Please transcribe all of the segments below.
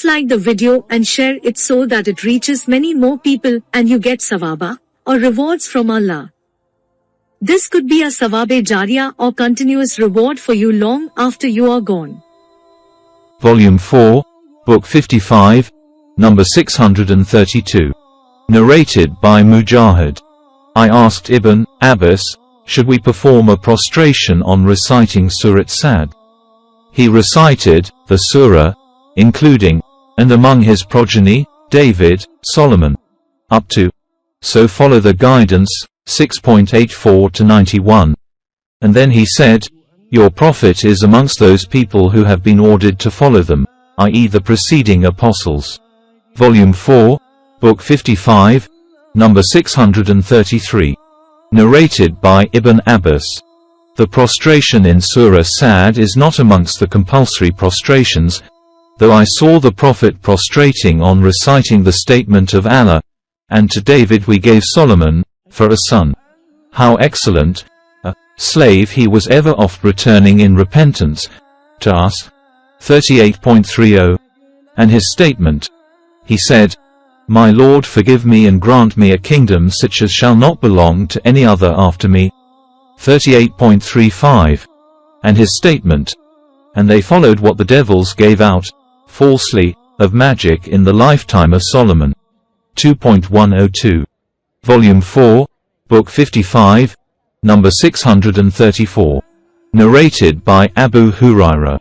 Please like the video and share it so that it reaches many more people and you get sawaba, or rewards from Allah. This could be a sawabe jariyah or continuous reward for you long after you are gone. Volume 4, Book 55, number 632. Narrated by Mujahid. I asked Ibn Abbas, should we perform a prostration on reciting Surah Sad? He recited the surah, including, and among his progeny, David, Solomon, up to, so follow the guidance, 6.84 to 91. And then he said, your prophet is amongst those people who have been ordered to follow them, i.e. the preceding apostles. Volume 4, Book 55, number 633. Narrated by Ibn Abbas. The prostration in Surah Sad is not amongst the compulsory prostrations, though I saw the Prophet prostrating on reciting the statement of Allah, and to David we gave Solomon, for a son. How excellent a slave he was, ever oft returning in repentance to us. 38.30. And his statement. He said, my Lord, forgive me and grant me a kingdom such as shall not belong to any other after me. 38.35. And his statement. And they followed what the devils gave out, falsely, of magic in the lifetime of Solomon. 2.102. Volume 4, Book 55, number 634. Narrated by Abu Hurairah.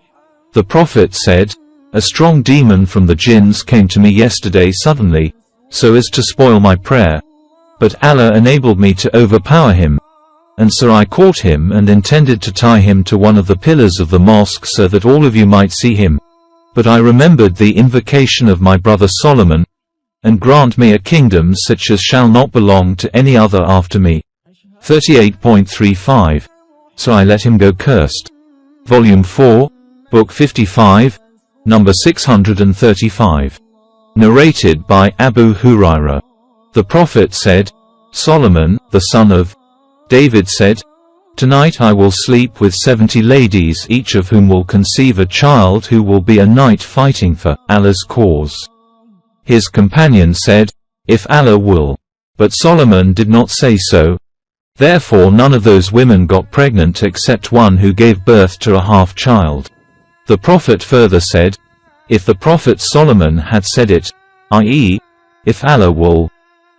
The Prophet said, a strong demon from the jinns came to me yesterday suddenly, so as to spoil my prayer. But Allah enabled me to overpower him. And so I caught him and intended to tie him to one of the pillars of the mosque so that all of you might see him. But I remembered the invocation of my brother Solomon, and grant me a kingdom such as shall not belong to any other after me. 38.35. So I let him go cursed. Volume 4, Book 55, number 635. Narrated by Abu Hurairah. The Prophet said, Solomon, the son of David said, tonight I will sleep with 70 ladies, each of whom will conceive a child who will be a knight fighting for Allah's cause. His companion said, if Allah will. But Solomon did not say so. Therefore none of those women got pregnant except one who gave birth to a half-child. The Prophet further said, if the Prophet Solomon had said it, i.e., if Allah will,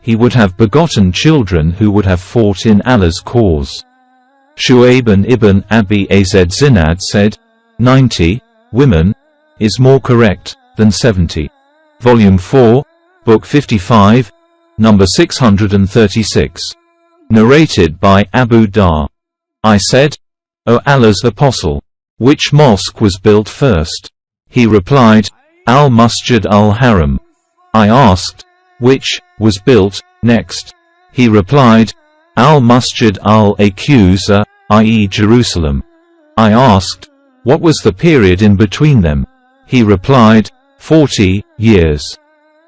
he would have begotten children who would have fought in Allah's cause. Shu'aib ibn Abi Az Zinad said, 90 women is more correct than 70. Volume 4, Book 55, number 636. Narrated by Abu Dar. I said, O Allah's Apostle, which mosque was built first? He replied, Al-Masjid al-Haram. I asked, which was built next? He replied, Al-Masjid al-Aqsa, i.e. Jerusalem. I asked, what was the period in between them? He replied, 40 years.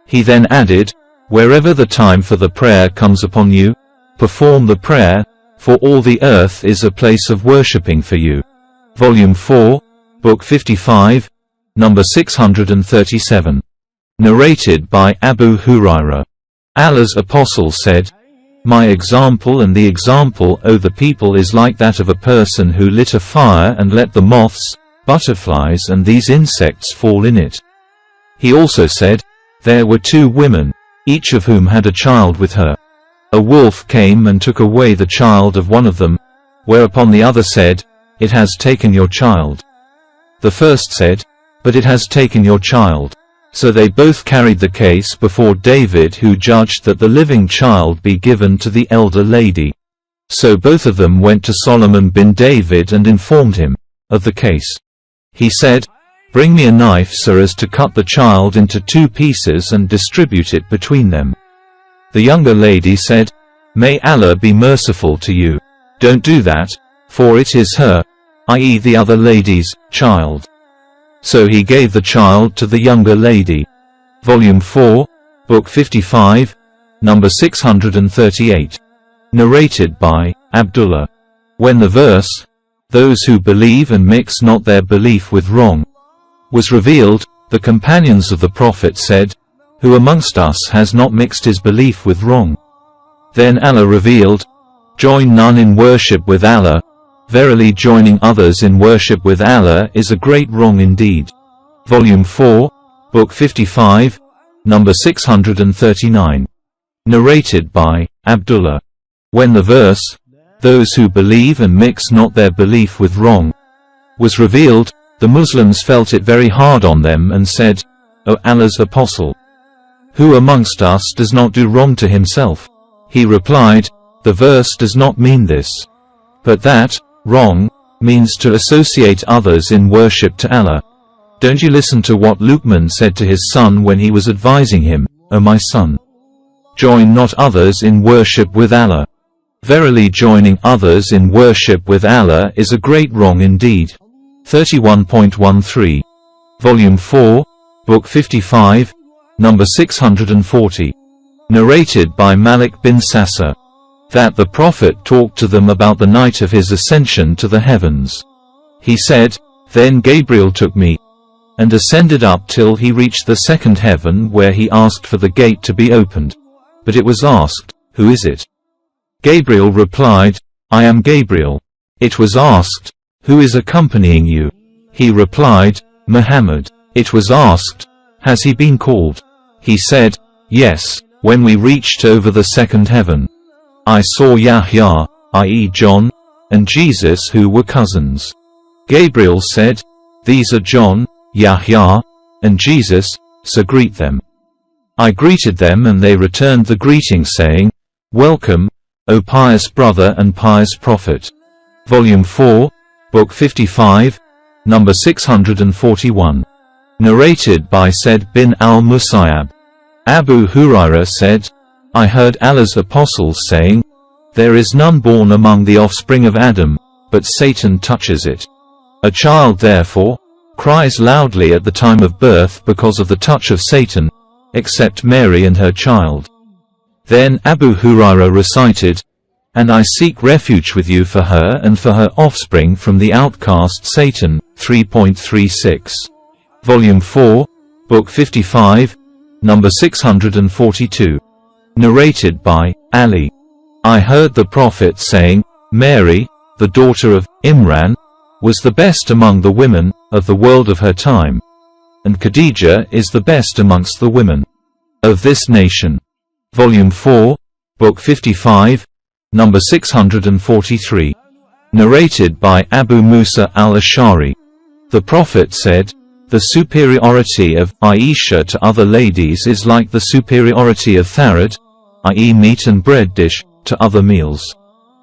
He then added, wherever the time for the prayer comes upon you, perform the prayer, for all the earth is a place of worshipping for you. Volume 4, Book 55, number 637. Narrated by Abu Hurairah. Allah's Apostle said, my example and the example of the people is like that of a person who lit a fire and let the moths, butterflies and these insects fall in it. He also said, there were 2 women, each of whom had a child with her. A wolf came and took away the child of one of them, whereupon the other said, it has taken your child. The first said, but it has taken your child. So they both carried the case before David, who judged that the living child be given to the elder lady. So both of them went to Solomon bin David and informed him of the case. He said, bring me a knife so as to cut the child into 2 pieces and distribute it between them. The younger lady said, may Allah be merciful to you. Don't do that, for it is her, i.e. the other lady's, child. So he gave the child to the younger lady. Volume 4, Book 55, number 638. Narrated by Abdullah. When the verse, those who believe and mix not their belief with wrong, was revealed, The companions of the Prophet said, "Who amongst us has not mixed his belief with wrong?" Then Allah revealed, "Join none in worship with Allah. Verily joining others in worship with Allah is a great wrong indeed." Volume 4, Book 55, number 639. Narrated by Abdullah. When the verse, "Those who believe and mix not their belief with wrong," was revealed, the Muslims felt it very hard on them and said, "O Allah's Apostle, who amongst us does not do wrong to himself?" He replied, "The verse does not mean this, but that wrong means to associate others in worship to Allah. Don't you listen to what Luqman said to his son when he was advising him, 'O my son, join not others in worship with Allah. Verily joining others in worship with Allah is a great wrong indeed.'" 31.13. Volume 4, Book 55, number 640. Narrated by Malik bin Sasa, that the Prophet talked to them about the night of his ascension to the heavens. He said, "Then Gabriel took me, and ascended up till he reached the second heaven, where he asked for the gate to be opened. But it was asked, 'Who is it?' Gabriel replied, 'I am Gabriel.' It was asked, 'Who is accompanying you?' He replied, 'Muhammad.' It was asked, 'Has he been called?' He said, 'Yes.' When we reached over the second heaven, I saw Yahya, i.e. John, and Jesus, who were cousins. Gabriel said, 'These are John, Yahya, and Jesus, so greet them.' I greeted them and they returned the greeting saying, 'Welcome, O pious brother and pious prophet.'" Volume 4, Book 55, number 641. Narrated by Said bin al-Musayyab. Abu Hurairah said, "I heard Allah's apostles saying, 'There is none born among the offspring of Adam, but Satan touches it. A child therefore cries loudly at the time of birth because of the touch of Satan, except Mary and her child.'" Then Abu Hurairah recited, "And I seek refuge with you for her and for her offspring from the outcast Satan." 3.36. Volume 4, Book 55, number 642. Narrated by Ali. I heard the Prophet saying, "Mary, the daughter of Imran, was the best among the women of the world of her time, and Khadijah is the best amongst the women of this nation." Volume 4, Book 55, number 643. Narrated by Abu Musa al-Ash'ari. The Prophet said, "The superiority of Aisha to other ladies is like the superiority of tharad, i.e. meat and bread dish, to other meals.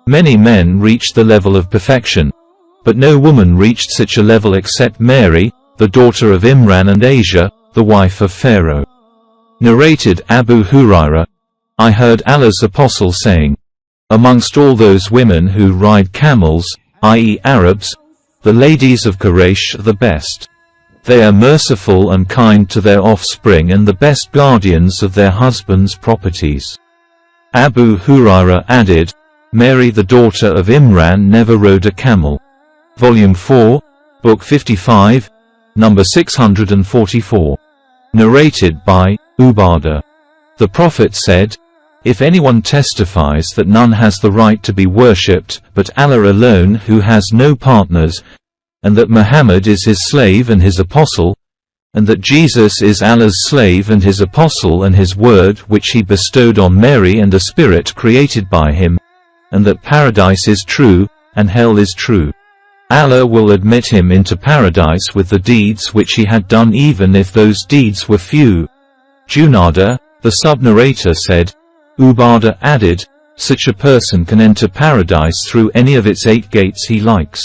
Many men reached the level of perfection, but no woman reached such a level except Mary, the daughter of Imran, and Asia, the wife of Pharaoh." Narrated Abu Hurairah, I heard Allah's Apostle saying, "Amongst all those women who ride camels, i.e. Arabs, the ladies of Quraysh are the best. They are merciful and kind to their offspring and the best guardians of their husbands' properties." Abu Hurairah added, "Mary the daughter of Imran never rode a camel." Volume 4, Book 55, number 644. Narrated by Ubadah. The Prophet said, "If anyone testifies that none has the right to be worshipped but Allah alone, who has no partners, and that Muhammad is his slave and his apostle, and that Jesus is Allah's slave and his apostle and his word which he bestowed on Mary and a spirit created by him, and that paradise is true, and hell is true, Allah will admit him into paradise with the deeds which he had done, even if those deeds were few." Junada, the sub-narrator, said, Ubadah added, "Such a person can enter paradise through any of its 8 gates he likes."